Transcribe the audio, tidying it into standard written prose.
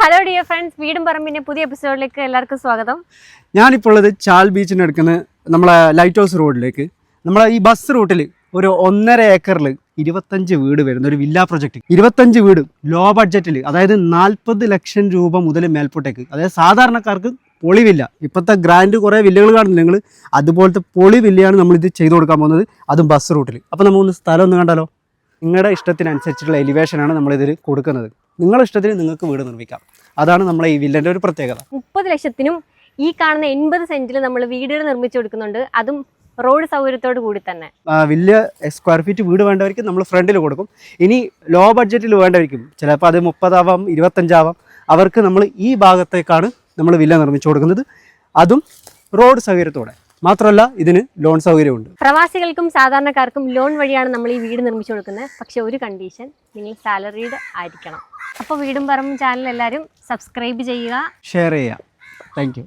Hello dear friends, വീടും പറമ്പിന്റെ പുതിയ എപ്പിസോഡിലേക്ക് എല്ലാവർക്കും സ്വാഗതം. ഞാനിപ്പോൾ ഉള്ളത് ചാൽ ബീച്ചിന് അടുക്കുന്ന നമ്മളെ ലൈറ്റ് ഹൗസ് റോഡിലേക്ക്. നമ്മളെ ഈ ബസ് റൂട്ടിൽ ഒരു 1.5 ഏക്കറിൽ 25 വീട് വരുന്ന ഒരു വില്ല പ്രൊജക്റ്റ്. 25 വീട് ലോ ബഡ്ജറ്റിൽ, അതായത് 40 ലക്ഷം രൂപ മുതൽ മേൽപോട്ടേക്ക്. അതായത് സാധാരണക്കാർക്ക് പൊളി വില്ല. ഇപ്പോഴത്തെ ഗ്രാൻഡ് കുറേ വില്ലകൾ കാണുന്നില്ല നിങ്ങൾ, അതുപോലത്തെ പൊളി വില്ലയാണ് നമ്മളിത് ചെയ്തു കൊടുക്കാൻ പോകുന്നത്, അതും ബസ് റൂട്ടിൽ. അപ്പോൾ നമുക്കൊന്ന് സ്ഥലം ഒന്ന് കണ്ടാലോ. നിങ്ങളുടെ ഇഷ്ടത്തിനനുസരിച്ചുള്ള എലിവേഷനാണ് നമ്മളിതിൽ കൊടുക്കുന്നത്. നിങ്ങളുടെ ഇഷ്ടത്തിന് നിങ്ങൾക്ക് വീട് നിർമ്മിക്കാം. അതാണ് നമ്മളെ ഈ വില്ലൻ്റെ ഒരു പ്രത്യേകത. 30 ലക്ഷത്തിനും ഈ കാണുന്ന 80 സെന്റിൽ നമ്മൾ വീടുകൾ നിർമ്മിച്ചു കൊടുക്കുന്നുണ്ട്, അതും റോഡ് സൗകര്യത്തോട് കൂടി തന്നെ. വലിയ സ്ക്വയർ ഫീറ്റ് വീട് വേണ്ടവർക്ക് നമ്മൾ ഫ്രണ്ടിൽ കൊടുക്കും. ഇനി ലോ ബഡ്ജറ്റിൽ വേണ്ടവർക്കും, ചിലപ്പോൾ അത് 30 ആവാം 25 ആവാം, അവർക്ക് നമ്മൾ ഈ ഭാഗത്തേക്കാണ് നമ്മൾ വില്ല നിർമ്മിച്ചു കൊടുക്കുന്നത്, അതും റോഡ് സൗകര്യത്തോടെ. മാത്രമല്ല ഇതിന് ലോൺ സൗകര്യമുണ്ട്. പ്രവാസികൾക്കും സാധാരണക്കാർക്കും ലോൺ വഴിയാണ് നമ്മൾ ഈ വീട് നിർമ്മിച്ചു കൊടുക്കുന്നത്. പക്ഷെ ഒരു കണ്ടീഷൻ, നിങ്ങൾ സാലറീഡ് ആയിരിക്കണം. അപ്പോൾ വീടും പറമ്പും ചാനൽ എല്ലാവരും സബ്സ്ക്രൈബ് ചെയ്യുക, ഷെയർ ചെയ്യുക. Thank you.